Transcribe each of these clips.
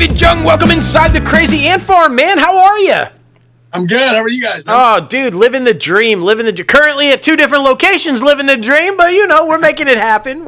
David Jung, welcome inside the Crazy Ant Farm, man. How are you? I'm good. How are you guys, man? Oh, dude, living the dream. Currently at 2 different locations, living the dream, but we're making it happen.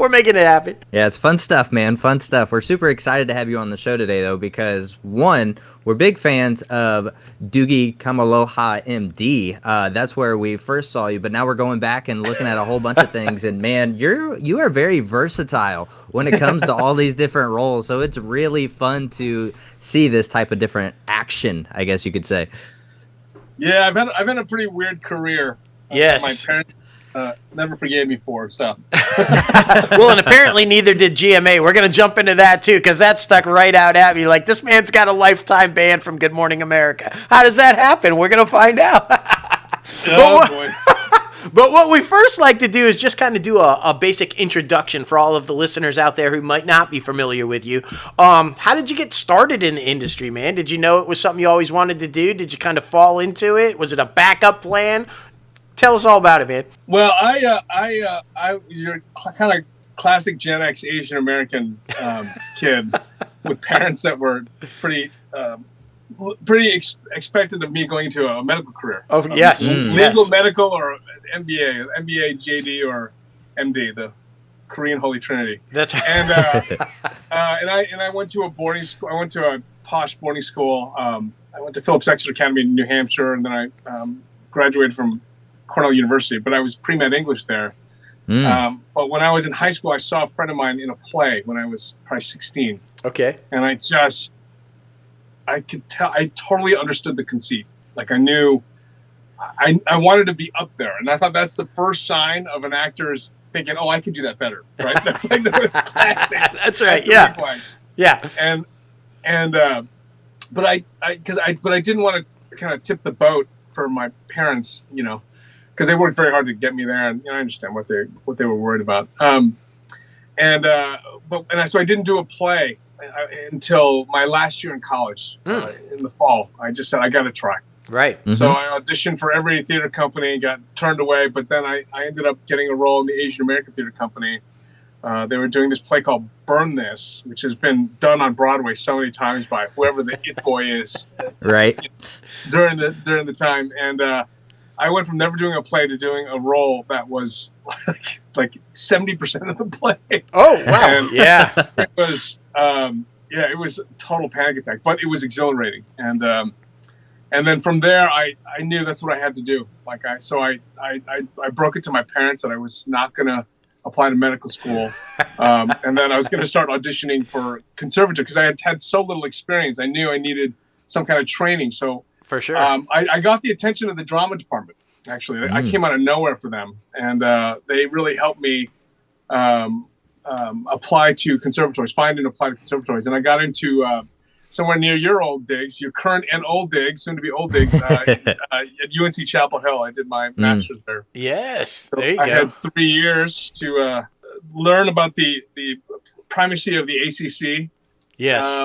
Yeah, it's fun stuff, man. Fun stuff. We're super excited to have you on the show today, though, because one, we're big fans of Doogie Kamealoha, MD. That's where we first saw you, but now we're going back and looking at a whole bunch of things. And man, you are very versatile when it comes to all these different roles. So it's really fun to see this type of different action, I guess you could say. Yeah, I've had a pretty weird career. Yes. My parents never forgave me for, so. Well, and apparently neither did GMA. We're going to jump into that, too, because that stuck right out at me. Like, this man's got a lifetime ban from Good Morning America. How does that happen? We're going to find out. Boy. But what we first like to do is just kind of do a basic introduction for all of the listeners out there who might not be familiar with you. How did you get started in the industry, man? Did you know it was something you always wanted to do? Did you kind of fall into it? Was it a backup plan? Tell us all about it, man. Well, I was your kind of classic Gen X Asian American kid with parents that were pretty expected of me going into a medical career. Oh, yes. Legal, medical, or MBA, JD, or MD, the Korean Holy Trinity. That's right. And I went to a boarding school. I went to a posh boarding school. I went to Phillips Exeter Academy in New Hampshire, and then I graduated from Cornell University. But I was pre-med English there. But when I was in high school, I saw a friend of mine in a play when I was probably 16. Okay. And I could tell, I totally understood the conceit. Like I knew, I wanted to be up there. And I thought that's the first sign of an actor's thinking, oh, I could do that better. Right. That's like the classic. That's right. Yeah. Reflex. Yeah. But I didn't want to kind of tip the boat for my parents, because they worked very hard to get me there. And I understand what they were worried about. So I didn't do a play until my last year in college in the fall. I just said, I got to try. Right. Mm-hmm. So I auditioned for every theater company and got turned away. But then I ended up getting a role in the Asian American Theater Company. They were doing this play called Burn This, which has been done on Broadway so many times by whoever the it boy is. Right. During the time. And I went from never doing a play to doing a role that was like 70% of the play. Oh, wow. And yeah. It was, it was a total panic attack, but it was exhilarating. And then from there, I knew that's what I had to do. I broke it to my parents that I was not going to apply to medical school. And then I was going to start auditioning for conservatory because I had had so little experience. I knew I needed some kind of training. So for sure, I got the attention of the drama department. Actually, I came out of nowhere for them, and they really helped me apply to conservatories, find and apply to conservatories. And I got into somewhere near your old digs, your current and old digs, soon to be old digs, at UNC Chapel Hill. I did my master's there. Yes, so there you go. I had 3 years to learn about the primacy of the ACC. Yes.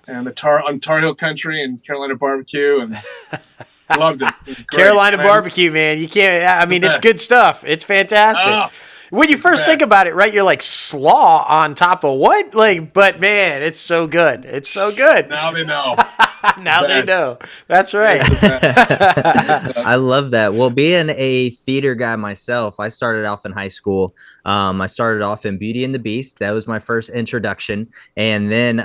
And the Tar Heel country and Carolina barbecue, and loved it. It was great. Carolina barbecue, man. You can't. I mean, it's good stuff. It's fantastic. When you first think about it, right, you're like slaw on top of what? But man, it's so good. It's so good. Now they know. Now they know. That's right. I love that. Well, being a theater guy myself, I started off in high school. I started off in Beauty and the Beast. That was my first introduction. And then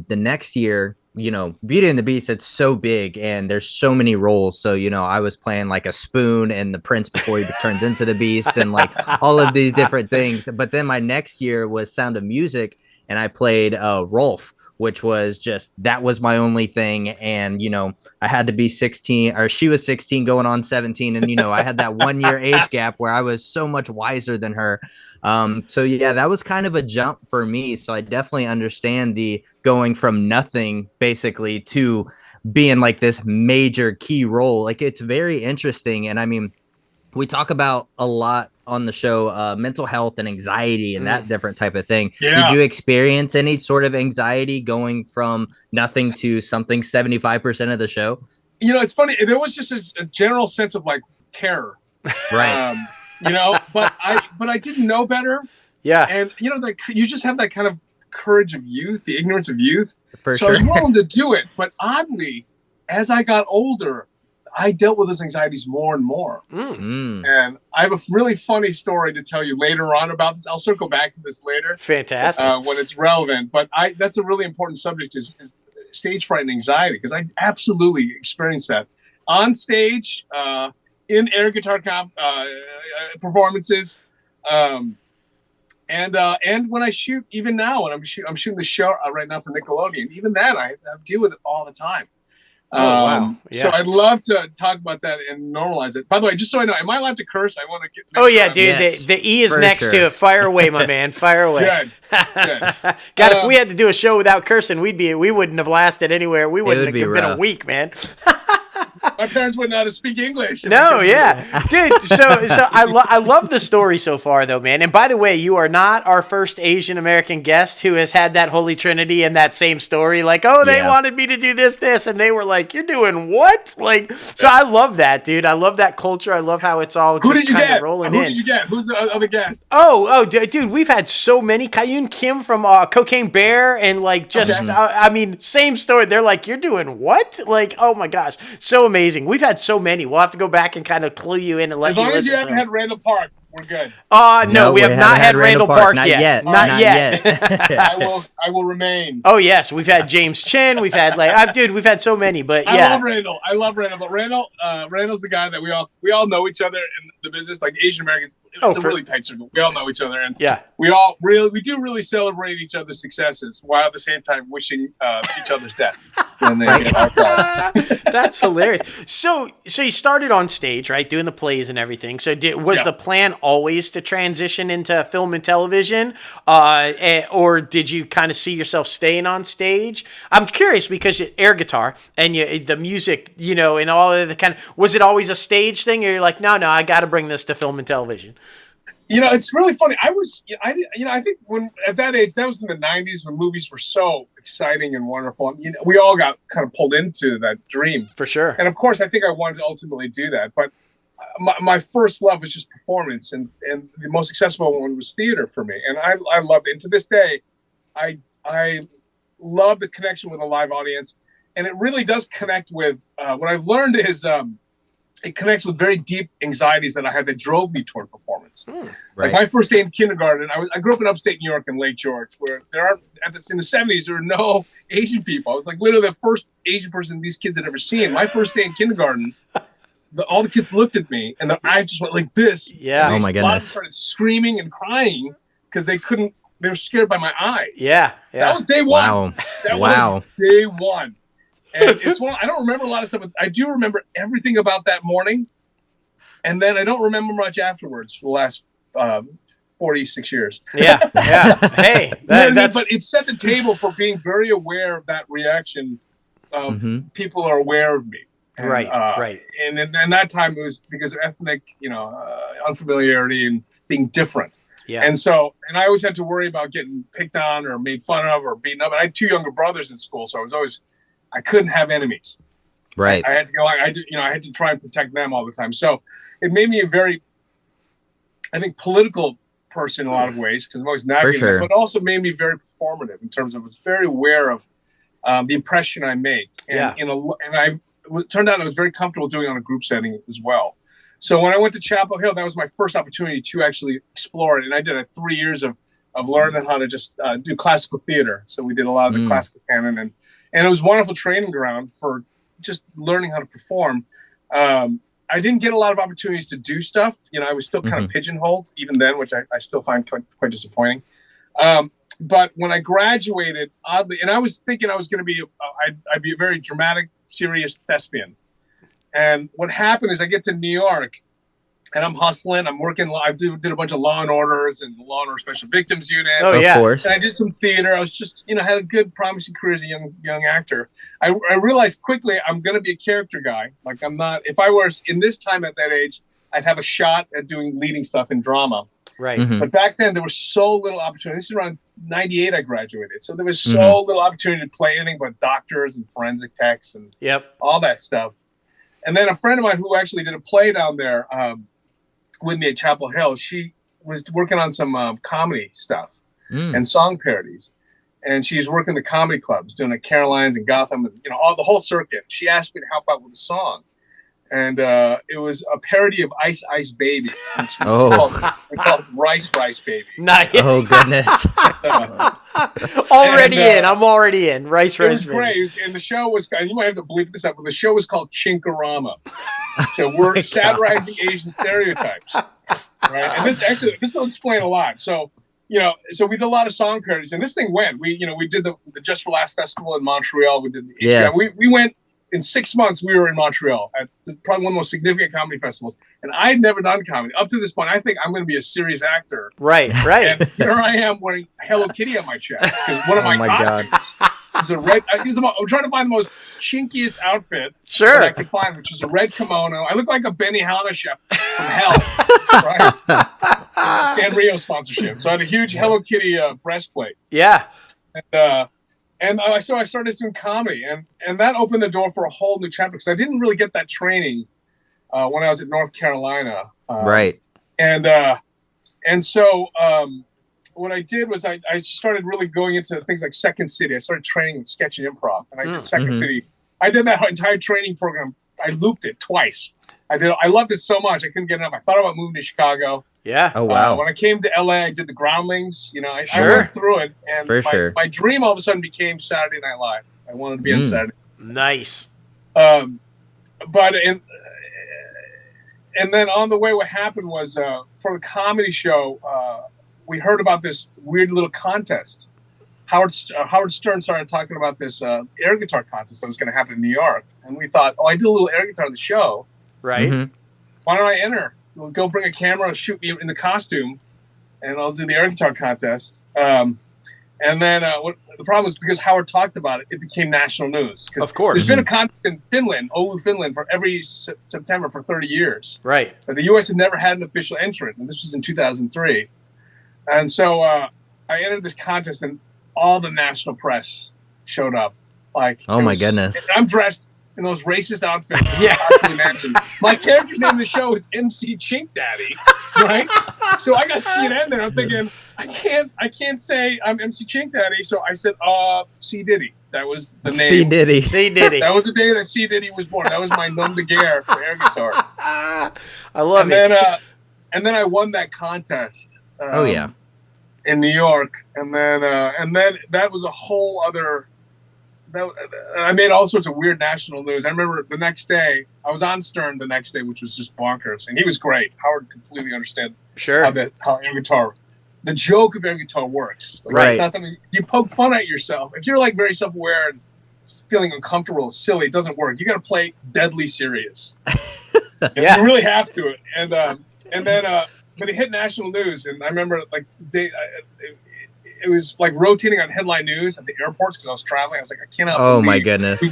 the next year, Beauty and the Beast, it's so big and there's so many roles. So, I was playing like a spoon and the prince before he turns into the beast and like all of these different things. But then my next year was Sound of Music and I played Rolf, which was that was my only thing. And, I had to be 16 or she was 16 going on 17. And, I had that 1 year age gap where I was so much wiser than her. So yeah, that was kind of a jump for me. So I definitely understand the going from nothing basically to being like this major key role. Like it's very interesting. And I mean, we talk about a lot on the show, mental health and anxiety and that different type of thing. Yeah. Did you experience any sort of anxiety going from nothing to something 75% of the show? It's funny. There was just a general sense of like terror. Right. But I didn't know better. Yeah. And, you just have that kind of courage of youth, the ignorance of youth. For So sure. I was willing to do it. But oddly, as I got older, I dealt with those anxieties more and more. And I have a really funny story to tell you later on about this. I'll circle back to this later. Fantastic. When it's relevant. But that's a really important subject is stage fright and anxiety, because I absolutely experienced that on stage, in air guitar performances, and when I shoot, even now, when I'm shooting the show right now for Nickelodeon, even that I deal with it all the time. Wow. Yeah. So I'd love to talk about that and normalize it. By the way, just so I know, am I allowed to curse? I want to get. Oh yeah, dude. Yes, the E is for next sure. to it. Fire away, my man. Fire away. Good. God, if we had to do a show without cursing, we wouldn't have lasted anywhere. We wouldn't would have be been a rough. week, man. My parents wouldn't know how to speak English. No, yeah, dude. So I love the story so far, though, man. And by the way, you are not our first Asian American guest who has had that holy trinity and that same story. Like, oh, they wanted me to do this, and they were like, "You're doing what?" Like, so I love that, dude. I love that culture. I love how it's all Who just did you kind get? of rolling Who in. did you get? Who's the other guest? Oh, dude, we've had so many. Kayun Kim from Cocaine Bear, and like just, I mean, same story. They're like, "You're doing what?" Like, oh my gosh, so amazing. We've had so many. We'll have to go back and kind of clue you in and let As you long as listen you to haven't them. had Randall Park, we're good. No, we have not had Randall Park yet. Not yet. I will remain. Oh yes, we've had James Chen. We've had dude, we've had so many. But yeah, I love Randall. But Randall's the guy that we all know each other in the business, like Asian Americans. It's a really tight circle. We all know each other, and we do really celebrate each other's successes while at the same time wishing each other's death. When they get alcohol. That's hilarious. So you started on stage, right, doing the plays and everything. So was the plan always to transition into film and television, or did you kind of see yourself staying on stage? I'm curious because you air guitar and the music, and all of the kind of, was it always a stage thing, or you're like, no, I got to bring this to film and television? It's really funny. I think when at that age, that was in the 90s when movies were so exciting and wonderful. We all got kind of pulled into that dream. For sure. And of course, I think I wanted to ultimately do that. But my first love was just performance, and the most accessible one was theater for me. And I loved it. And to this day, I love the connection with a live audience. And it really does connect with, what I've learned is, it connects with very deep anxieties that I had that drove me toward performance. Right. Like my first day in kindergarten, I grew up in upstate New York in Lake George, where in the 70s, there were no Asian people. I was like literally the first Asian person these kids had ever seen. My first day in kindergarten, all the kids looked at me and their eyes just went like this. Yeah. Oh my A lot of them goodness. started screaming and crying because they were scared by my eyes. Yeah. That was day one. Wow. That Wow. was day one. And it's I don't remember a lot of stuff, but I do remember everything about that morning. And then I don't remember much afterwards for the last 46 years. Yeah. Hey, that's... But it set the table for being very aware of that reaction of people are aware of me. And, right. And that time it was because of ethnic, unfamiliarity and being different. Yeah. And I always had to worry about getting picked on or made fun of or beaten up. And I had two younger brothers in school, so I couldn't have enemies. Right. I had to go. I had to try and protect them all the time. So it made me a very, I think, political person in a lot of ways because I'm always navigating. sure. But also made me very performative in terms of I was very aware of the impression I made. And it turned out I was very comfortable doing it on a group setting as well. So when I went to Chapel Hill, that was my first opportunity to actually explore it. And I did 3 years of learning how to just do classical theater. So we did a lot of the classical canon and it was a wonderful training ground for just learning how to perform. I didn't get a lot of opportunities to do stuff. I was still kind of pigeonholed even then, which I still find quite disappointing. But when I graduated, oddly, and I was thinking I was going to be, I'd be a very dramatic, serious thespian. And what happened is I get to New York and I'm hustling. I'm working. I did a bunch of Law and Orders and Law and Order Special Victims Unit. Oh, yeah. Of course. And I did some theater. I was just, had a good, promising career as a young actor. I realized quickly I'm going to be a character guy. Like I'm not. If I was in this time at that age, I'd have a shot at doing leading stuff in drama. Right. But back then there was so little opportunity. This is around '98 I graduated, so there was so little opportunity to play anything but doctors and forensic techs and all that stuff. And then a friend of mine who actually did a play down there. With me at Chapel Hill, she was working on some comedy stuff and song parodies. and she's working the comedy clubs, doing like Caroline's and Gotham, and all the whole circuit. She asked me to help out with a song, and it was a parody of Ice Ice Baby. We called it Rice Rice Baby. Nice. Oh goodness. I'm already in. Rice Rice. It was great. And the show was, you might have to bleep this up, but the show was called Chinkarama. So we're satirizing Asian stereotypes, right? And this will explain a lot. So so we did a lot of song parodies, and this thing went. We did the Just for Laughs festival in Montreal. We did the we went in 6 months. We were in Montreal at probably one of the most significant comedy festivals, and I had never done comedy up to this point. I think I'm going to be a serious actor. Right. And here I am wearing Hello Kitty on my chest because one of my costumes is a red. I'm trying to find the most chinkiest outfit that I could find, which is a red kimono. I look like a Benihana chef from hell, right? Sanrio sponsorship. So I had a huge Hello Kitty breastplate. Yeah. So I started doing comedy, and that opened the door for a whole new chapter because I didn't really get that training when I was at North Carolina. Right. And so what I did was I started really going into things like Second City. I started training with sketch and improv, and I did Second City. I did that entire training program. I looped it twice. I loved it so much I couldn't get enough. I thought about moving to Chicago. Yeah. Oh wow. When I came to LA, I did the Groundlings. I went through it, and my dream all of a sudden became Saturday Night Live. I wanted to be on Saturday. Nice. And then on the way, what happened was for the comedy show, we heard about this weird little contest. Howard Stern started talking about this air guitar contest that was going to happen in New York, and we thought, I did a little air guitar on the show. Right. Mm-hmm. Why don't I enter? We'll go bring a camera, shoot me in the costume, and I'll do the air guitar contest. And then what the problem was, because Howard talked about it, it became national news. Of course. There's been a contest in Finland, Oulu, Finland, for every September for 30 years. Right. But the U.S. had never had an official entrant, and this was in 2003. And so I entered this contest, and all the national press showed up. Oh my goodness. I'm dressed in those racist outfits. Yeah. My character's name in the show is MC Chink Daddy, right? So I got CNN there. I'm thinking, I can't say I'm MC Chink Daddy. So I said, C Diddy. That was the name. C Diddy. C Diddy. That was the day that C Diddy was born. That was my nom de guerre for air guitar. I love it. And then I won that contest. In New York, and then that was a whole other. I made all sorts of weird national news. I remember the next day, I was on Stern the next day, which was just bonkers, and he was great. Howard completely understood how air guitar, the joke of air guitar works. Right. It's not something you poke fun at yourself. If you're very self-aware and feeling uncomfortable, silly, it doesn't work. You got to play deadly serious. You really have to. And then. But it hit national news, and I remember it was rotating on headline news at the airports because I was traveling. I was like, I cannot believe my goodness. We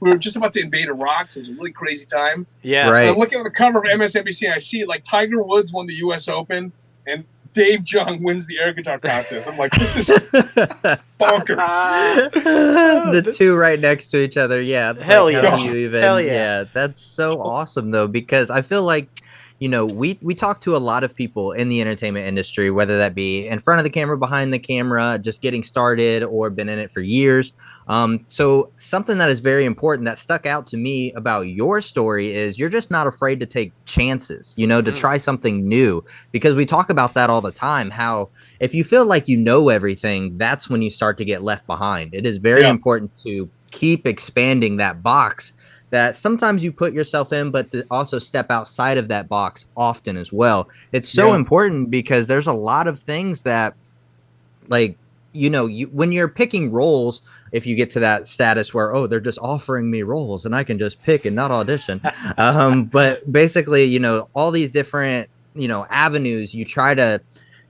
were just about to invade Iraq, so it was a really crazy time. Yeah. Right. And I'm looking at the cover of MSNBC, and I see Tiger Woods won the U.S. Open, and Dave Jung wins the air guitar contest. I'm like, this is bonkers. The two right next to each other. Yeah. Hell yeah. Hell yeah. Yeah. That's so awesome, though, because I feel like, we talk to a lot of people in the entertainment industry, whether that be in front of the camera, behind the camera, just getting started, or been in it for years. So something that is very important that stuck out to me about your story is you're just not afraid to take chances, to try something new, because we talk about that all the time, how if you feel like you know everything, that's when you start to get left behind. It is very important to keep expanding that box that sometimes you put yourself in, but to also step outside of that box often as well. It's so important because there's a lot of things that, when you're picking roles, if you get to that status where, they're just offering me roles and I can just pick and not audition. But basically, all these different, avenues you try to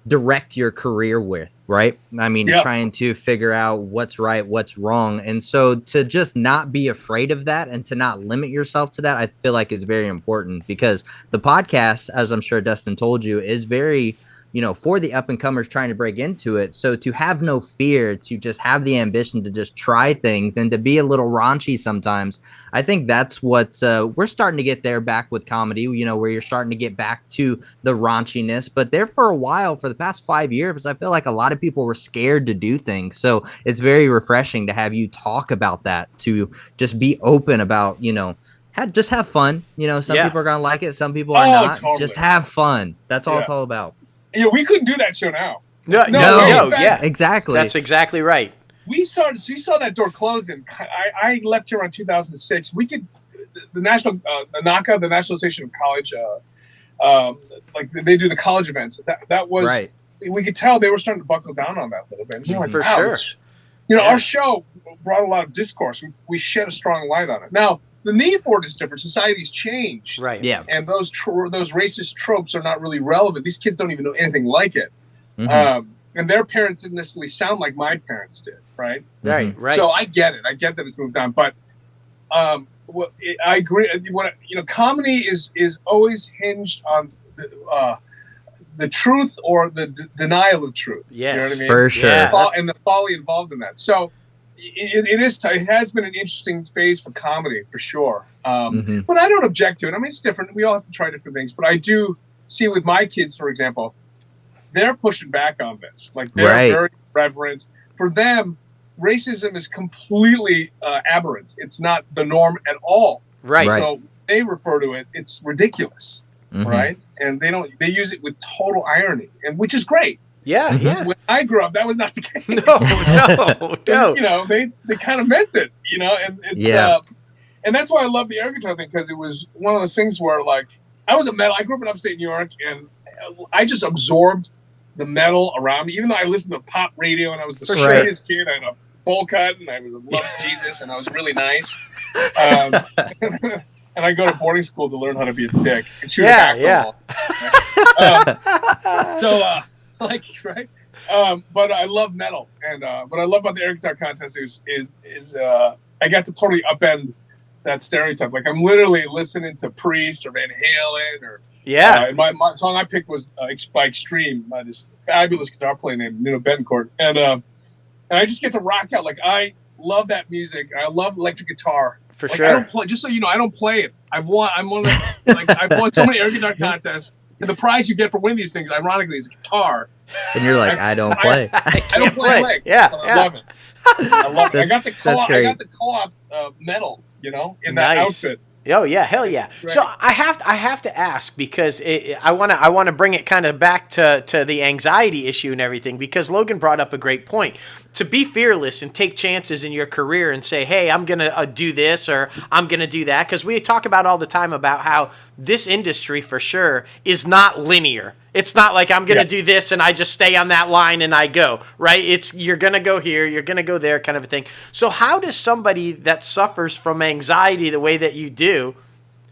direct your career with, right? I mean, trying to figure out what's right, what's wrong. And so to just not be afraid of that and to not limit yourself to that, I feel like is very important, because the podcast, as I'm sure Dustin told you, is very for the up and comers trying to break into it. So to have no fear, to just have the ambition to just try things and to be a little raunchy sometimes, I think that's what we're starting to get there back with comedy, where you're starting to get back to the raunchiness. But there for a while, for the past 5 years, I feel like a lot of people were scared to do things. So it's very refreshing to have you talk about that, to just be open about, just have fun. Some people are going to like it. Some people are not. Totally. Just have fun. That's all it's all about. We couldn't do that show now. No, yeah, exactly. That's exactly right. We saw that door closed, and I left here around 2006. We could the national the NACA, the National Association of College, like they do the college events. That was right. We could tell they were starting to buckle down on that a little bit. Like, for sure. Our show brought a lot of discourse. We shed a strong light on it. Now the need for it is different. Society's changed, right? Yeah, and those racist tropes are not really relevant. These kids don't even know anything like it. Mm-hmm. And their parents didn't necessarily sound like my parents did, right? Right, right. So I get it. I get that it's moved on, but I agree. Comedy is always hinged on the truth or the denial of truth. Yes, you know what I mean? For sure. Yeah. And the folly involved in that. So it has been an interesting phase for comedy for sure. But I don't object to it. I mean, it's different. We all have to try different things. But I do see with my kids, for example, they're pushing back on this. Like they're very reverent. For them, racism is completely aberrant. It's not the norm at all. Right. So they refer to it. It's ridiculous, right? And they use it with total irony, and which is great. Yeah, yeah. When I grew up, that was not the case. No. And, they kind of meant it, and it's and that's why I love the air guitar thing, because it was one of those things where, like, I grew up in upstate New York, and I just absorbed the metal around me, even though I listened to pop radio and I was the straightest kid. I had a bowl cut and I was loved Jesus and I was really nice. And I go to boarding school to learn how to be a dick and shoot a basketball. But I love metal, and what I love about the air guitar contest is I got to totally upend that stereotype. Like, I'm literally listening to Priest or Van Halen or and my song I picked was by Extreme, by this fabulous guitar player named Nuno Betancourt, and I just get to rock out. Like, I love that music. I love electric guitar. For like, sure. I don't play, just so you know, I don't play it. I've won so many air guitar contests, and the prize you get for winning these things, ironically, is a guitar. And you're like, I don't play. I don't play. Yeah, I love it. I love it. I got the co-op medal, in that outfit. Oh yeah, hell yeah! Right. So I have to ask, because I want to bring it kind of back to the anxiety issue and everything, because Logan brought up a great point. To be fearless and take chances in your career and say, hey, I'm gonna do this or I'm gonna do that, because we talk about all the time about how this industry for sure is not linear. It's not like I'm gonna do this and I just stay on that line and I go, right? It's you're gonna go here, you're gonna go there, kind of a thing. So how does somebody that suffers from anxiety the way that you do,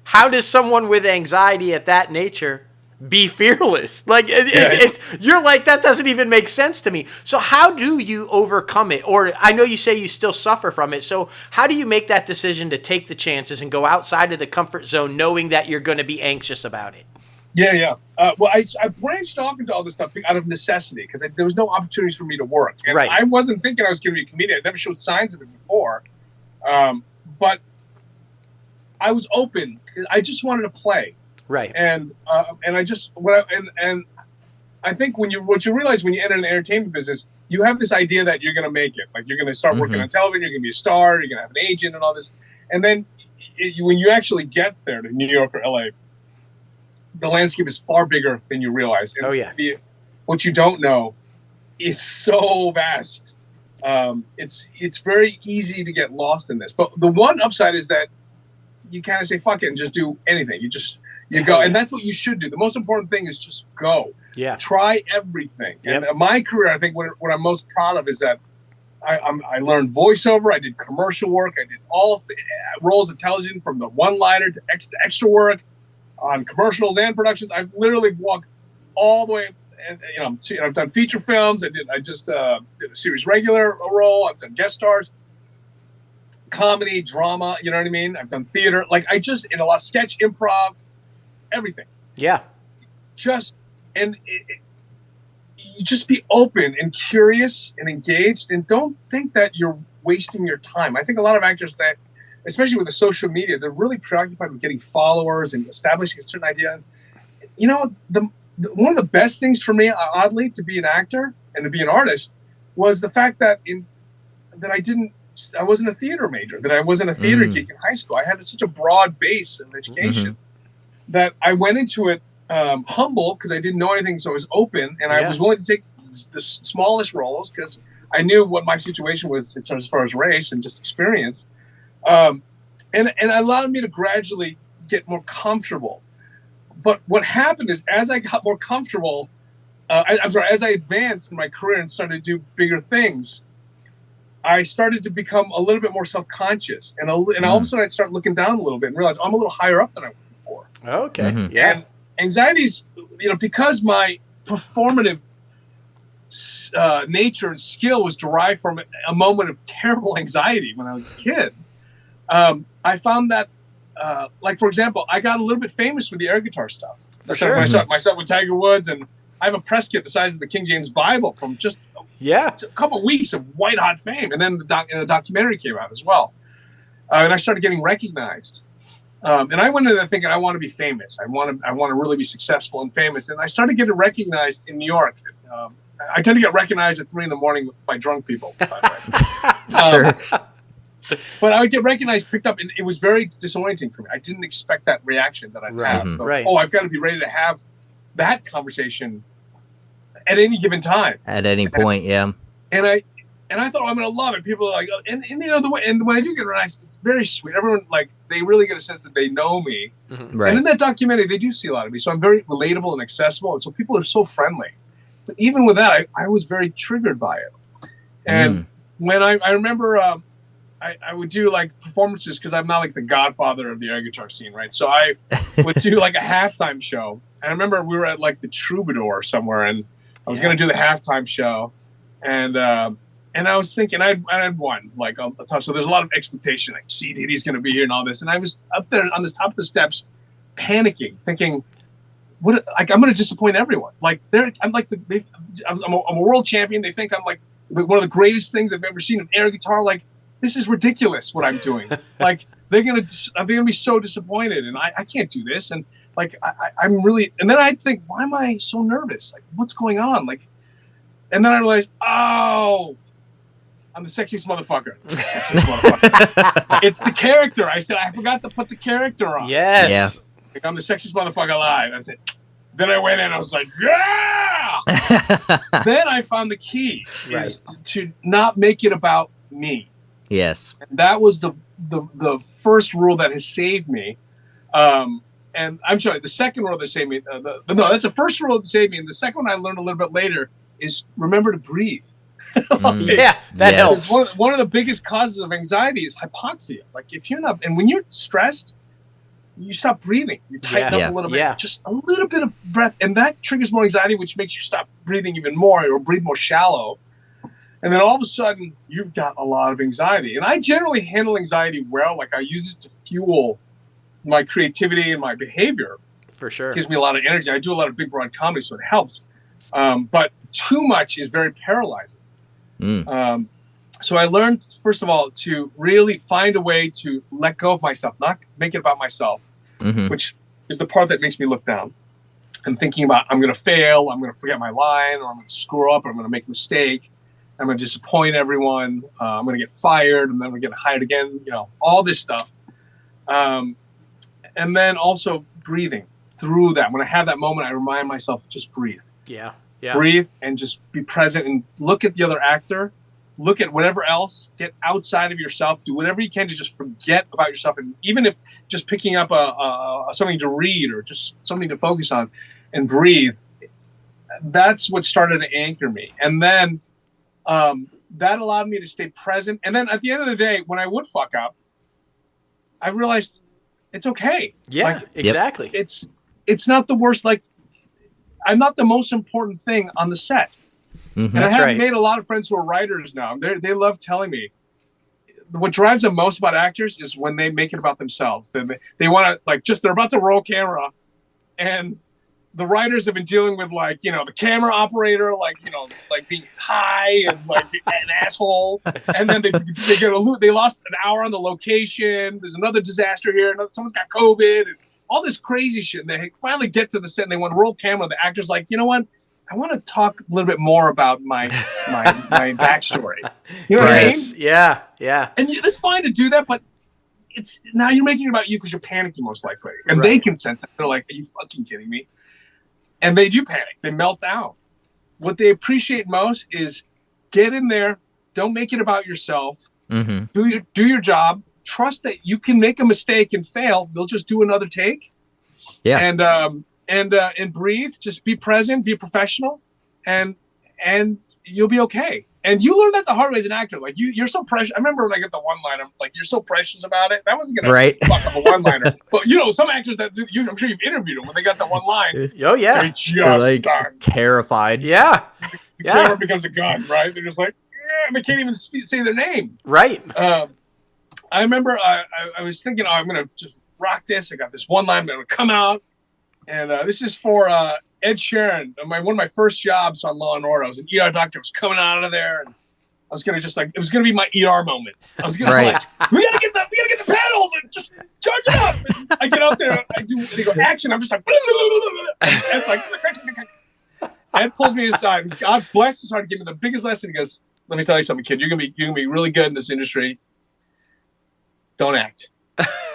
how does someone with anxiety at that nature be fearless? Like you're like, that doesn't even make sense to me. So how do you overcome it? Or I know you say you still suffer from it. So how do you make that decision to take the chances and go outside of the comfort zone, knowing that you're going to be anxious about it? Yeah. Well, I branched off into all this stuff out of necessity, because there was no opportunities for me to work. And I wasn't thinking I was going to be a comedian. I never showed signs of it before. But I was open. I just wanted to play. Right. And I just and I think what you realize when you enter an entertainment business, you have this idea that you're going to make it. Like, you're going to start working on television, you're going to be a star, you're going to have an agent and all this. And then when you actually get there to New York or LA, the landscape is far bigger than you realize. And what you don't know is so vast. It's very easy to get lost in this. But the one upside is that you kind of say, fuck it, and just do anything. You go. And that's what you should do. The most important thing is just go. Yeah. Try everything. Yep. And my career, I think what I'm most proud of is that I learned voiceover. I did commercial work. I did all roles of television, from the one-liner to extra work on commercials and productions. I've literally walked all the way, and I've done feature films. I just did a series regular role. I've done guest stars, comedy, drama. You know what I mean? I've done theater. Like, in a lot of sketch, improv, everything. Yeah. you just be open and curious and engaged, and don't think that you're wasting your time. I think a lot of actors that, especially with the social media, they're really preoccupied with getting followers and establishing a certain idea. You know, one of the best things for me, oddly, to be an actor and to be an artist was the fact that I wasn't a theater major, that I wasn't a theater geek in high school. I had such a broad base of education that I went into it humble because I didn't know anything, so I was open, and I was willing to take the smallest roles because I knew what my situation was as far as race and just experience, and it allowed me to gradually get more comfortable. But what happened is, as I got more comfortable, as I advanced in my career and started to do bigger things, I started to become a little bit more self-conscious, and all of a sudden I'd start looking down a little bit and realize I'm a little higher up than I was before. Okay. Yeah. And anxiety's, because my performative nature and skill was derived from a moment of terrible anxiety when I was a kid. I found that, like, for example, I got a little bit famous with the air guitar stuff. For sure. Myself with Tiger Woods, and I have a press kit the size of the King James Bible from just a couple of weeks of white hot fame, and then the documentary came out as well, and I started getting recognized. And I went into that thinking I want to be famous. I want to really be successful and famous. And I started getting recognized in New York. I tend to get recognized at 3 a.m. by drunk people. By the way. Sure. But I would get recognized, picked up, and it was very disorienting for me. I didn't expect that reaction that I'd have. So, Right. Oh, I've got to be ready to have that conversation at any given time. At any point, yeah. And I thought, I'm going to love it. People are like, oh, and when I do get recognized, it's very sweet. Everyone, like, they really get a sense that they know me. Right. And in that documentary, they do see a lot of me. So I'm very relatable and accessible. And so people are so friendly. But even with that, I was very triggered by it. And when I remember, I would do like performances because I'm not like the godfather of the air guitar scene, right? So I would do like a halftime show. And I remember we were at like the Troubadour somewhere, and I was going to do the halftime show. And I was thinking I'd won like a ton. So there's a lot of expectation, like CDD's going to be here and all this. And I was up there on the top of the steps, panicking, thinking, "What? Like I'm going to disappoint everyone. Like I'm a world champion. They think I'm like one of the greatest things I've ever seen in air guitar. Like this is ridiculous what I'm doing. Like they're going to be so disappointed, and I can't do this. And like I'm really. And then I'd think, why am I so nervous? Like what's going on? Like, and then I realized, oh. I'm the sexiest motherfucker. It's the character. I said, I forgot to put the character on. Yes. Yeah. Like, I'm the sexiest motherfucker alive. That's it. Then I went in. I was like, yeah. Then I found the key is to not make it about me. Yes. And that was the first rule that has saved me. And I'm sorry, the second rule that saved me. That's the first rule that saved me. And the second one I learned a little bit later is remember to breathe. Yeah, that helps. One of the biggest causes of anxiety is hypoxia. Like if you're not, and when you're stressed, you stop breathing. You tighten up a little bit, just a little bit of breath, and that triggers more anxiety, which makes you stop breathing even more or breathe more shallow. And then all of a sudden, you've got a lot of anxiety. And I generally handle anxiety well. Like I use it to fuel my creativity and my behavior. For sure. It gives me a lot of energy. I do a lot of big broad comedy, so it helps. But too much is very paralyzing. So I learned, first of all, to really find a way to let go of myself, not make it about myself, which is the part that makes me look down and thinking about I'm going to fail, I'm going to forget my line, or I'm going to screw up, or I'm going to make a mistake, I'm going to disappoint everyone, I'm going to get fired, and then we're going to hired again, all this stuff. And then also breathing through that. When I have that moment, I remind myself, just breathe. Yeah. Breathe and just be present and look at the other actor, look at whatever else, get outside of yourself, do whatever you can to just forget about yourself. And even if just picking up something to read or just something to focus on and breathe, that's what started to anchor me. And then that allowed me to stay present. And then at the end of the day, when I would fuck up, I realized it's okay. Yeah, exactly. It's not the worst. Like, I'm not the most important thing on the set. And I have made a lot of friends who are writers now. They love telling me what drives them most about actors is when they make it about themselves. And they want to, like, they're about to roll camera and the writers have been dealing with like, the camera operator, like, like being high and like an asshole. And then they lost an hour on the location. There's another disaster here. Someone's got COVID and all this crazy shit. And they finally get to the set and they want to roll camera. The actor's like, you know what? I want to talk a little bit more about my backstory. You know what I mean? Yeah. Yeah. And it's fine to do that, but now you're making it about you because you're panicking most likely. And they can sense it. They're like, are you fucking kidding me? And they do panic. They melt down. What they appreciate most is get in there. Don't make it about yourself. Mm-hmm. Do your job. Trust that you can make a mistake and fail. They'll just do another take. Yeah. And breathe. Just be present. Be professional, and you'll be okay. And you learn that the hard way as an actor. Like you're so precious. I remember like at the one-liner, like you're so precious about it. That wasn't gonna fuck up a one-liner. But some actors that do, I'm sure you've interviewed them when they got that one line. Oh yeah, they just like start terrified. Yeah, the camera becomes a gun, right? They're just like, they can't even say their name. Right. I remember I was thinking, I'm gonna just rock this. I got this one line that would come out, and this is for Ed Sheeran, one of my first jobs on Law and Order. I was an ER doctor. I was coming out of there, and I was gonna it was gonna be my ER moment. I was gonna we gotta get the panels and just charge it up. And I get out there, and they go action. I'm just like, and it's like, Ed pulls me aside. And God bless his heart, give me the biggest lesson. He goes, "Let me tell you something, kid. You're gonna be really good in this industry. Don't act.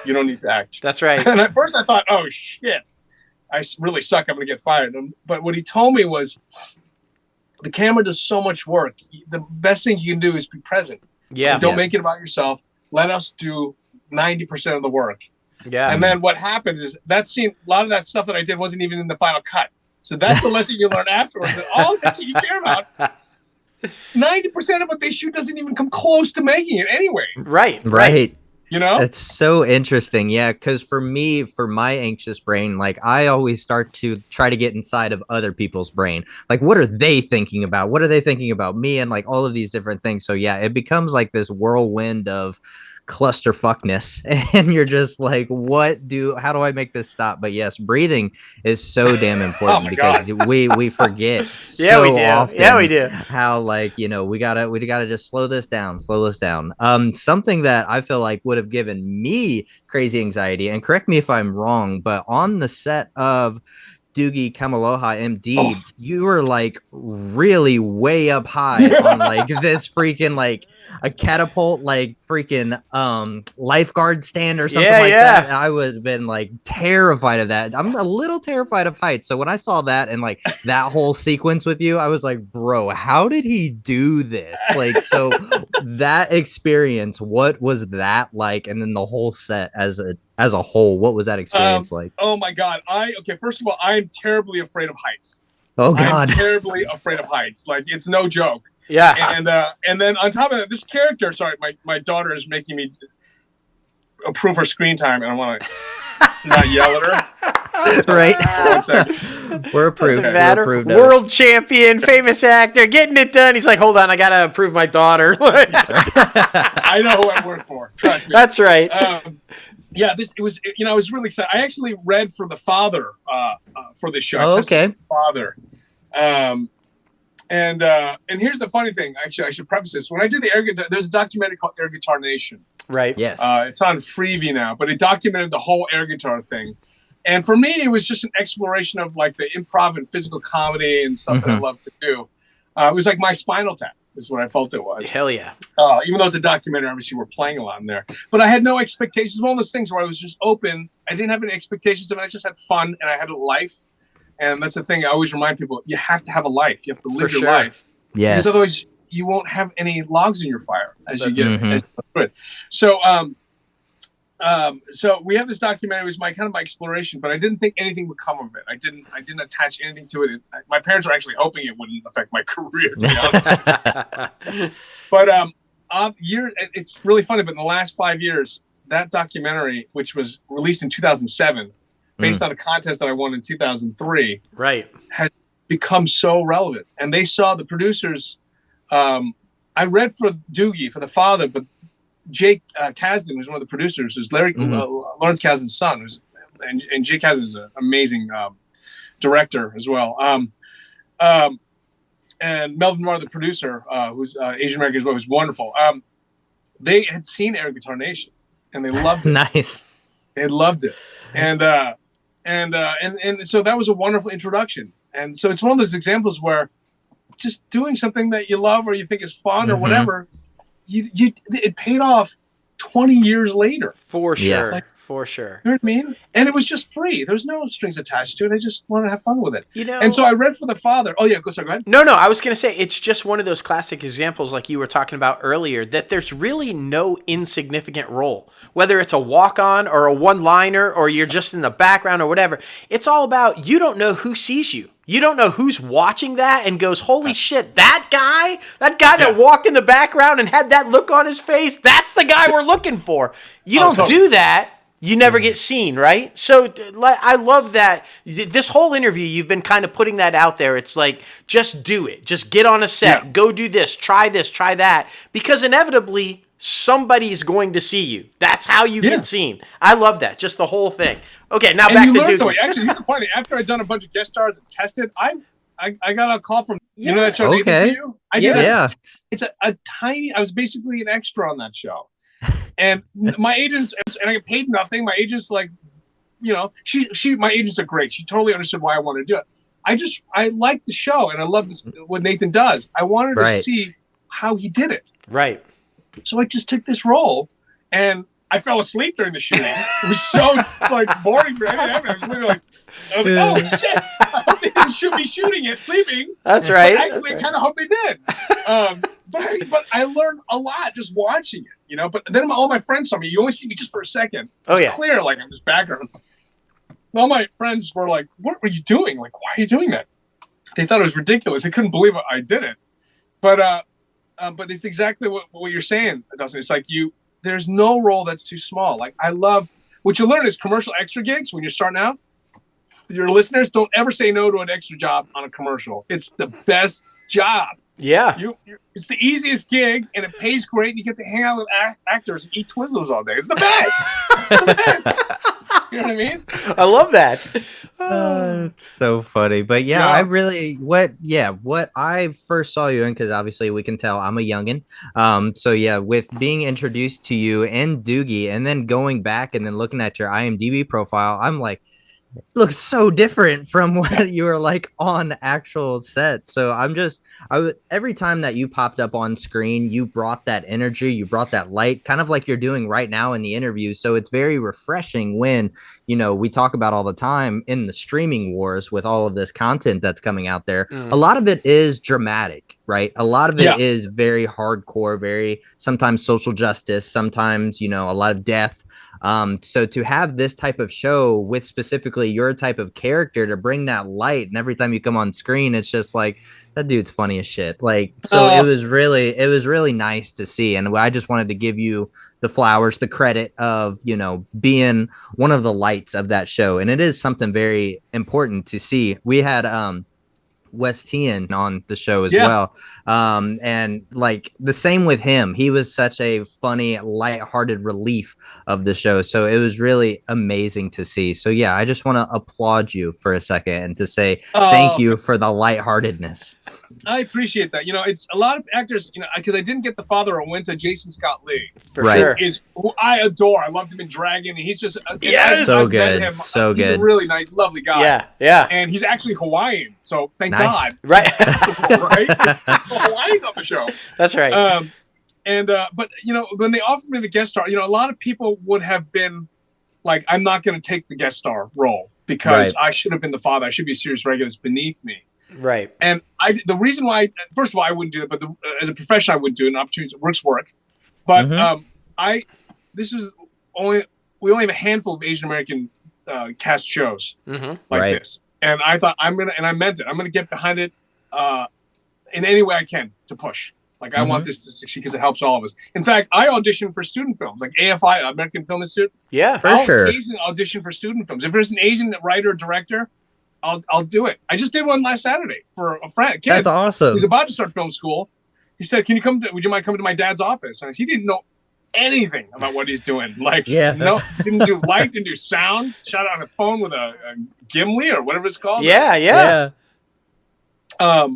You don't need to act." That's right. And at first I thought, oh shit, I really suck. I'm going to get fired. But what he told me was the camera does so much work. The best thing you can do is be present. Yeah. Don't make it about yourself. Let us do 90% of the work. Yeah. And then what happens is that scene, a lot of that stuff that I did wasn't even in the final cut. So that's the lesson you learn afterwards. That all that shit you care about, 90% of what they shoot doesn't even come close to making it anyway. Right. It's so interesting. Yeah. Because for me, for my anxious brain, like I always start to try to get inside of other people's brain. Like, what are they thinking about? What are they thinking about me? And like all of these different things. So yeah, it becomes like this whirlwind of clusterfuckness, and you're just like, how do I make this stop? But yes, breathing is so damn important because we forget often we do how like we gotta just slow this down. Something that I feel like would have given me crazy anxiety, and correct me if I'm wrong, but on the set of Doogie Kamealoha MD, you were like really way up high on like this freaking like a catapult, like freaking lifeguard stand or something that. I would have been like terrified of that. I'm a little terrified of heights. So when I saw that and like that whole sequence with you, I was like, bro, how did he do this? Like, so that experience, what was that like? And then the whole set as a whole, what was that experience like? Oh my God. First of all, I am terribly afraid of heights. Oh God. I'm terribly afraid of heights. Like, it's no joke. Yeah. And then on top of that, this character, sorry, my daughter is making me approve her screen time, and I want to not yell at her. Right. 1 second. We're approved. Doesn't matter. We're approved World champion, famous actor, getting it done. He's like, hold on, I gotta approve my daughter. I know who I work for. Trust me. That's right. Yeah, it was I was really excited. I actually read for the father for this show. Oh, okay. Father. And here's the funny thing. Actually, I should preface this. When I did the air guitar, there's a documentary called Air Guitar Nation. Right. Yes. It's on Freevee now, but it documented the whole air guitar thing. And for me, it was just an exploration of like the improv and physical comedy and stuff that I love to do. It was like my Spinal Tap is what I felt it was. Hell yeah. Even though it's a documentary, obviously we're playing a lot in there. But I had no expectations. One of those things where I was just open. I didn't have any expectations of it. I just had fun and I had a life. And that's the thing I always remind people. You have to have a life. You have to live your life. Yes. Because otherwise you won't have any logs in your fire as you get it. So so we have this documentary. It was my exploration, but I didn't think anything would come of it. I didn't attach anything to it. My parents were actually hoping it wouldn't affect my career, to be honest. But it's really funny. But in the last 5 years, that documentary, which was released in 2007, based on a contest that I won in 2003, right, has become so relevant. And they saw the producers. I read for Doogie, for the father, but Jake Kasdan was one of the producers. Who's Lawrence Kasdan's son, and Jake Kasdan is an amazing director as well. And Melvin Moore, the producer, who's Asian American as well, was wonderful. They had seen Air Guitar Nation, and they loved it. Nice. They loved it, and so that was a wonderful introduction. And so it's one of those examples where just doing something that you love or you think is fun or whatever, it paid off 20 years later. For sure. Like, for sure. You know what I mean? And it was just free. There was no strings attached to it. I just wanted to have fun with it. You know, and so I read for the father. Oh yeah, go ahead. No, I was going to say it's just one of those classic examples like you were talking about earlier that there's really no insignificant role. Whether it's a walk-on or a one-liner or you're just in the background or whatever. It's all about you don't know who sees you. You don't know who's watching that and goes, holy shit, that guy that walked in the background and had that look on his face, that's the guy we're looking for. You don't totally do that. You never get seen, right? So I love that. This whole interview, you've been kind of putting that out there. It's like, just do it. Just get on a set. Go do this, try that. Because inevitably, somebody's going to see you. That's how you get seen. I love that. Just the whole thing. Okay, now back to Doogie. Actually, here's the point. After I'd done a bunch of guest stars and tested, I got a call from, you know that show, okay. For You? I did It's a tiny, I was basically an extra on that show. And my agents, and I get paid nothing. My agents, like, you know, my agents are great. She totally understood why I wanted to do it. I liked the show, and I love this, what Nathan does. I wanted to see how he did it. Right. So I just took this role, and I fell asleep during the shooting. It was so like boring for anything. I was literally like, oh shit! I hope they didn't shoot me shooting it, sleeping. That's right. But actually, I kind of hope they did. But I learned a lot just watching it, you know. But then all my friends saw me. You only see me just for a second. It's clear, like I'm just background. All my friends were like, "What were you doing? Like, why are you doing that?" They thought it was ridiculous. They couldn't believe I did it. But it's exactly what you're saying, Dustin. It's like there's no role that's too small. Like, I love what you learn is commercial extra gigs when you're starting out. Your listeners, don't ever say no to an extra job on a commercial. It's the best job. Yeah. It's the easiest gig, and it pays great. And you get to hang out with actors and eat Twizzlers all day. It's the best. It's the best. You know what I mean? I love that. It's so funny. But I really, what I first saw you in, because obviously we can tell I'm a youngin. So with being introduced to you and Doogie, and then going back and then looking at your IMDb profile, I'm like, it looks so different from what you were like on actual set. So every time that you popped up on screen, you brought that energy, you brought that light, kind of like you're doing right now in the interview. So it's very refreshing when, you know, we talk about all the time in the streaming wars with all of this content that's coming out there. A lot of it is dramatic, right? A lot of it is very hardcore, very sometimes social justice, sometimes, you know, a lot of death. So to have this type of show with specifically your type of character to bring that light, and every time you come on screen, it's just like, that dude's funny as shit. Like, so it was really nice to see. And I just wanted to give you the flowers, the credit of, you know, being one of the lights of that show. And it is something very important to see. We had, Wes Tian on the show as well. And like the same with him. He was such a funny, lighthearted relief of the show. So it was really amazing to see. So I just want to applaud you for a second and to say thank you for the lightheartedness. I appreciate that. You know, it's a lot of actors, you know, because I didn't get the father of Winter, Jason Scott Lee. For sure. Is who I adore. I loved him in Dragon. And he's just so good. He's a really nice, lovely guy. Yeah. And he's actually Hawaiian. So thank God. Right. Right? Hawaiian on the show. That's right. But you know, when they offered me the guest star, you know, a lot of people would have been like, I'm not going to take the guest star role because I should have been the father. I should be a serious regular. It's beneath me. Right. And the reason why, first of all, I wouldn't do it, but as a profession, I would do it. An opportunity work. But we only have a handful of Asian American cast shows like this. And I thought I meant it. I'm going to get behind it in any way I can to push. Like, I want this to succeed because it helps all of us. In fact, I auditioned for student films, like AFI, American Film Institute. Yeah, for sure. Audition for student films. If there's an Asian writer or director, I'll do it. I just did one last Saturday for a friend. Kid. That's awesome. He's about to start film school. He said, would you mind coming to my dad's office? And he didn't know anything about what he's doing. Like, Yeah. no, didn't do light, didn't do sound. Shot on a phone with a Gimli or whatever it's called. Yeah. But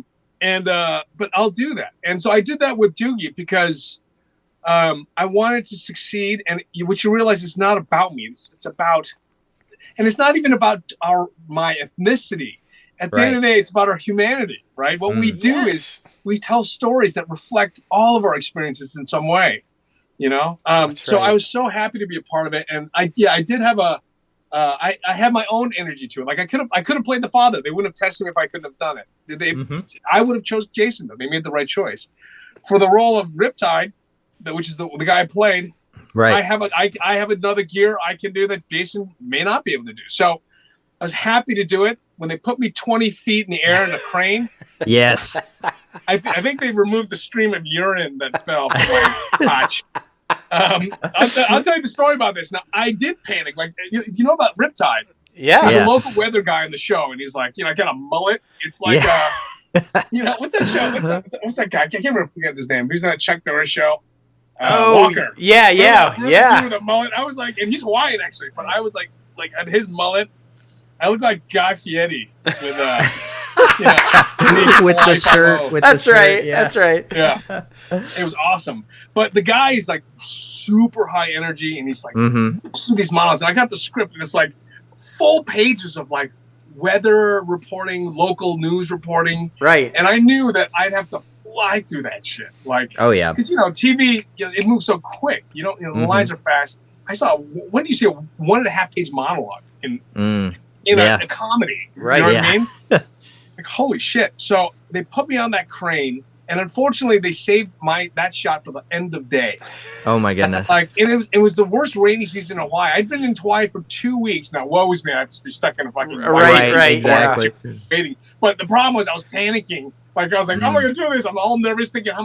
I'll do that. And so I did that with Doogie because I wanted to succeed. And what you realize is not about me. It's about, and it's not even about my ethnicity. At the end of the day, it's about our humanity, right? What we do is we tell stories that reflect all of our experiences in some way, you know? So I was so happy to be a part of it. And I did have I had my own energy to it. Like I could have played the father. They wouldn't have tested me if I couldn't have done it. I would have chose Jason though. They made the right choice. For the role of Riptide, which is the guy I played, right. I have another gear I can do that Jason may not be able to do. So I was happy to do it. When they put me 20 feet in the air in a crane, yes, I think they removed the stream of urine that fell from my crotch. I'll tell you the story about this. Now, I did panic. Like, if you know about Riptide, there's a local weather guy on the show, and he's like, I got a mullet. It's like, what's that show? What's that guy? I can't remember, forget his name. He's on that Chuck Norris show. Walker. Yeah. With a mullet. I was like, and he's Hawaiian actually, but I was like on his mullet, I look like Guy Fieri with with the shirt. That's right. Yeah, it was awesome. But the guy is like super high energy, and he's like these models. And I got the script, and it's like full pages of like weather reporting, local news reporting. Right. And I knew that I'd have to fly through that shit. Like, because TV, TV, it moves so quick. The lines are fast. I saw when do you see a 1.5 page monologue in a comedy? Right. You know what I mean? Like, holy shit. So they put me on that crane, and unfortunately they saved that shot for the end of day. Oh my goodness. Like, it was the worst rainy season in Hawaii. I'd been in Hawaii for 2 weeks. Now, woe is me, I'd be stuck in a fucking right, exactly. Waiting. But the problem was I was panicking. Like, I was like, how am I going to do this? I'm all nervous thinking, I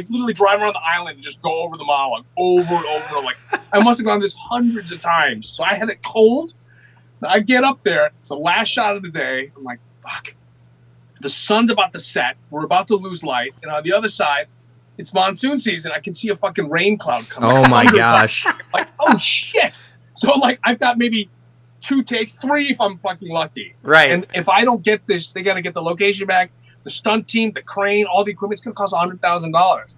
literally drive around the island and just go over the monologue over and over. Like, I must have gone this hundreds of times. So I had it cold. I get up there. It's the last shot of the day. I'm like, fuck. The sun's about to set. We're about to lose light. And on the other side, it's monsoon season. I can see a fucking rain cloud coming. Oh, my gosh. Like, oh, shit. So, like, I've got maybe 2 takes, 3 if I'm fucking lucky. Right. And if I don't get this, they got to get the location back. The stunt team, the crane, all the equipment's going to cost $100,000.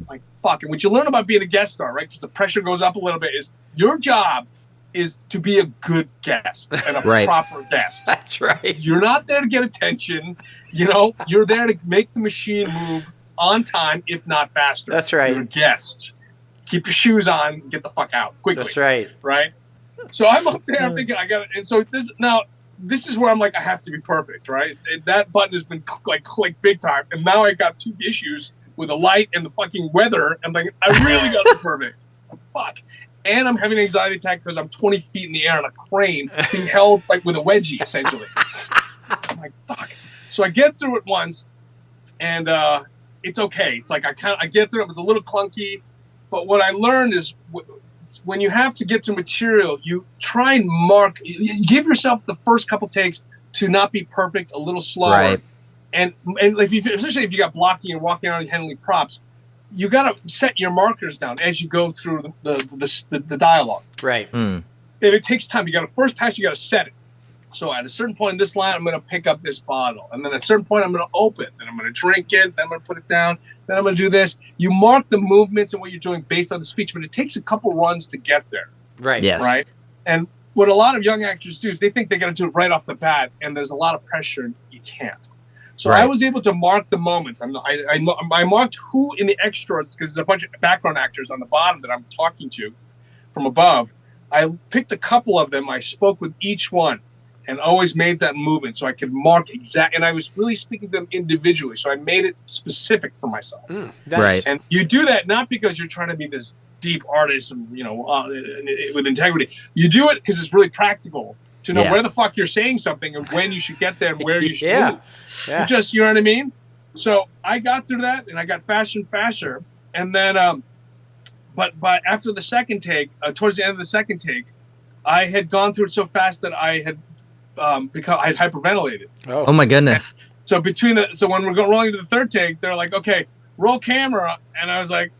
Like, fuck. And what you learn about being a guest star, right, because the pressure goes up a little bit, is your job is to be a good guest and a proper guest. That's right. You're not there to get attention. You're there to make the machine move on time, if not faster. That's right. You're a guest. Keep your shoes on. Get the fuck out quickly. That's right. Right? So I'm up there. I'm thinking, I got it. And so this is where I'm like, I have to be perfect, right? That button has been clicked big time. And now I got 2 issues with the light and the fucking weather. I'm like, I really got to be perfect. Fuck. And I'm having an anxiety attack because I'm 20 feet in the air on a crane being held like with a wedgie, essentially. I'm like, fuck. So I get through it once, and it's okay. It's like I get through it. It was a little clunky, but what I learned is when you have to get to material, you try and mark. You give yourself the first couple takes to not be perfect, a little slower. Right. And especially if you got blocking and walking around and handling props, you got to set your markers down as you go through the dialogue. Right. And it takes time. You got to first pass. You got to set it. So at a certain point in this line, I'm going to pick up this bottle. And then at a certain point, I'm going to open. Then I'm going to drink it. Then I'm going to put it down. Then I'm going to do this. You mark the movements and what you're doing based on the speech, but it takes a couple runs to get there. Right. Yes. Right. And what a lot of young actors do is they think they got to do it right off the bat, and there's a lot of pressure, and you can't. So I was able to mark the moments. I marked who in the extras, because there's a bunch of background actors on the bottom that I'm talking to from above. I picked a couple of them. I spoke with each one and always made that movement so I could mark exact. And I was really speaking to them individually. So I made it specific for myself. Right. And you do that not because you're trying to be this deep artist and, with integrity. You do it because it's really practical to know where the fuck you're saying something and when you should get there and where you should move. Yeah. You know what I mean? So I got through that and I got faster and faster. And then, but after the second take, towards the end of the second take, I had gone through it so fast that I had I had hyperventilated. Oh my goodness. So when we're rolling to the third take, they're like, okay, roll camera. And I was like,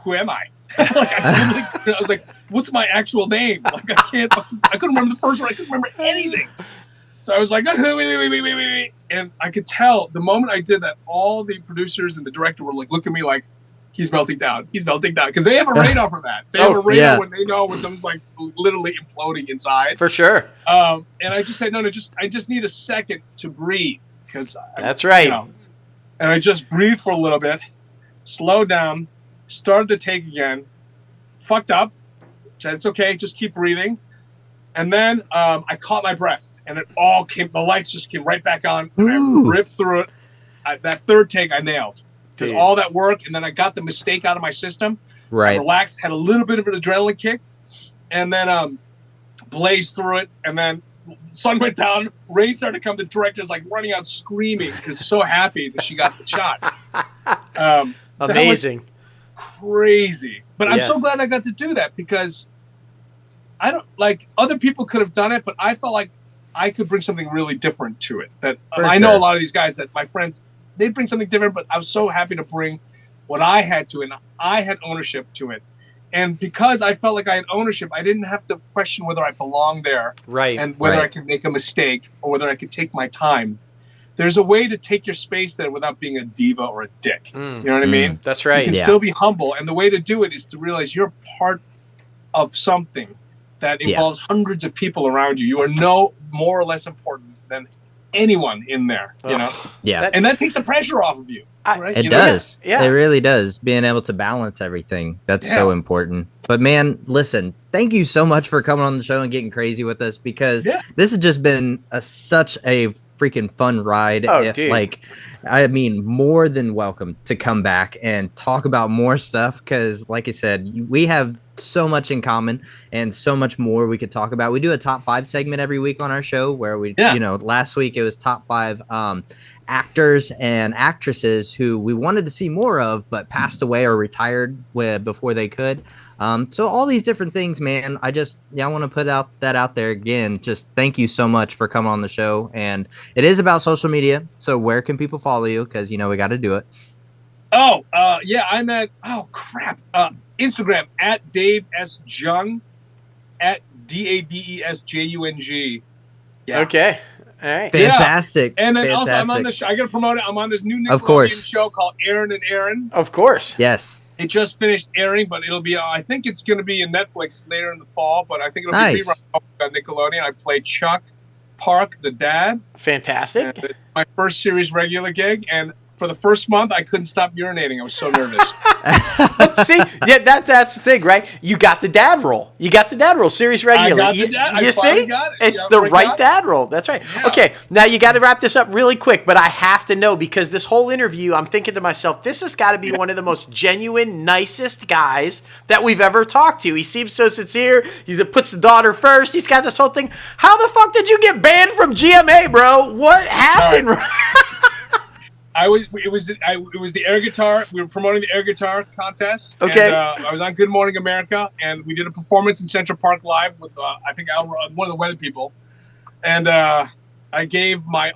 who am I? I was like, what's my actual name? Like, I couldn't remember the first one. I couldn't remember anything. So I was like, wait. And I could tell the moment I did that, all the producers and the director were like, look at me like, he's melting down. He's melting down. Because they have a radar for that. They have a radar when they know when someone's like literally imploding inside. For sure. And I just said, no, I just need a second to breathe. Because that's right. And I just breathed for a little bit, slowed down, started to take again, fucked up, said it's okay, just keep breathing. And then I caught my breath. And it all came, the lights just came right back on. And I ripped through it. That third take I nailed. Because all that work, and then I got the mistake out of my system. Right. I relaxed, had a little bit of an adrenaline kick, and then blazed through it. And then sun went down, rain started to come. The director's like running out screaming because so happy that she got the shots. Amazing. Crazy. But I'm so glad I got to do that because I don't, like, other people could have done it, but I felt like I could bring something really different to it. That I know a lot of these guys that my friends, they bring something different, but I was so happy to bring what I had to it, and I had ownership to it. And because I felt like I had ownership, I didn't have to question whether I belonged there, right, and whether I could make a mistake or whether I could take my time. There's a way to take your space there without being a diva or a dick. You know what I mean? That's right. You can still be humble, and the way to do it is to realize you're part of something that involves hundreds of people around you. You are no more or less important than anyone in there, you know? Yeah. And that takes the pressure off of you. Right? It does. Yeah. It really does. Being able to balance everything. That's so important. But man, listen, thank you so much for coming on the show and getting crazy with us because this has just been such a freaking fun ride. Like, I mean, more than welcome to come back and talk about more stuff because, like I said, we have so much in common and so much more we could talk about. We do a top 5 segment every week on our show where we, you know, last week it was top 5 actors and actresses who we wanted to see more of but passed away or retired before they could. So all these different things, man. I want to put that out there again. Just thank you so much for coming on the show. And it is about social media. So where can people follow you? Because, you know, we got to do it. I'm at, Instagram at Dave S. Jung, at DAVESJUNG. Yeah. Okay. All right. Fantastic. And then also I'm on the show. I got to promote it. I'm on this new Nickelodeon show called Erin Aaron. Of course. Yes. It just finished airing, but it'll be, I think it's going to be in Netflix later in the fall, but I think it'll be rerun on Nickelodeon. I play Chuck Park, the dad. Fantastic. It's my first series regular gig, and for the first month, I couldn't stop urinating. I was so nervous. See, that's the thing, right? You got the dad role. Series regular. I got you see? Got it. It's the right dad role. That's right. Yeah. Okay, now you got to wrap this up really quick, but I have to know because this whole interview, I'm thinking to myself, this has got to be one of the most genuine, nicest guys that we've ever talked to. He seems so sincere. He puts the daughter first. He's got this whole thing. How the fuck did you get banned from GMA, bro? What happened? It was the air guitar. We were promoting the air guitar contest. Okay. And, I was on Good Morning America, and we did a performance in Central Park Live with I think one of the weather people, and I gave my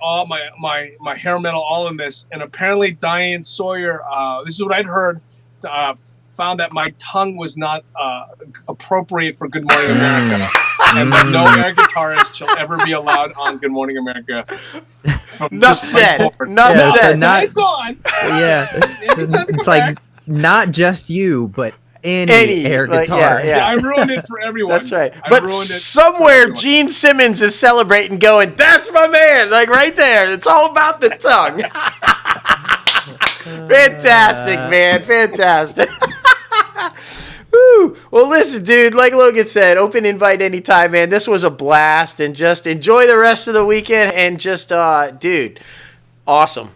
hair metal all in this, and apparently Diane Sawyer. This is what I'd heard. Found that my tongue was not appropriate for Good Morning America, and that no air guitarist shall ever be allowed on Good Morning America. Enough said. It's gone. Yeah, it's like not just you, but any air guitar. Yeah, I ruined it for everyone. That's right. But somewhere Gene Simmons is celebrating, going, "That's my man!" Like right there. It's all about the tongue. Fantastic, man. Fantastic. Woo. Well, listen, dude, like Logan said, open invite anytime, man. This was a blast, and just enjoy the rest of the weekend, and just, dude, awesome.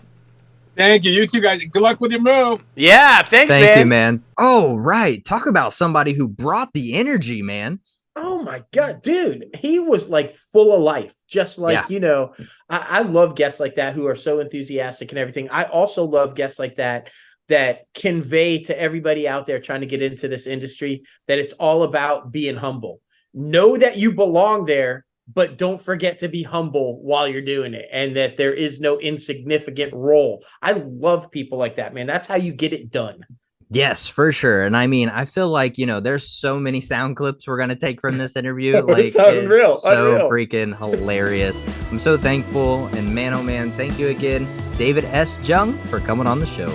Thank you. You two guys. Good luck with your move. Yeah, thanks, man. Thank you, man. Oh, right. Talk about somebody who brought the energy, man. Oh, my God, dude. He was, like, full of life. Just like, you know, I love guests like that who are so enthusiastic and everything. I also love guests like that convey to everybody out there trying to get into this industry that it's all about being humble. Know that you belong there, but don't forget to be humble while you're doing it, and that there is no insignificant role. I love people like that, man. That's how you get it done. Yes, for sure. And I mean, I feel like, there's so many sound clips we're going to take from this interview. Like, It's unreal, it's so unreal. freaking hilarious. I'm so thankful. And man, oh man, thank you again, David S. Jung, for coming on the show.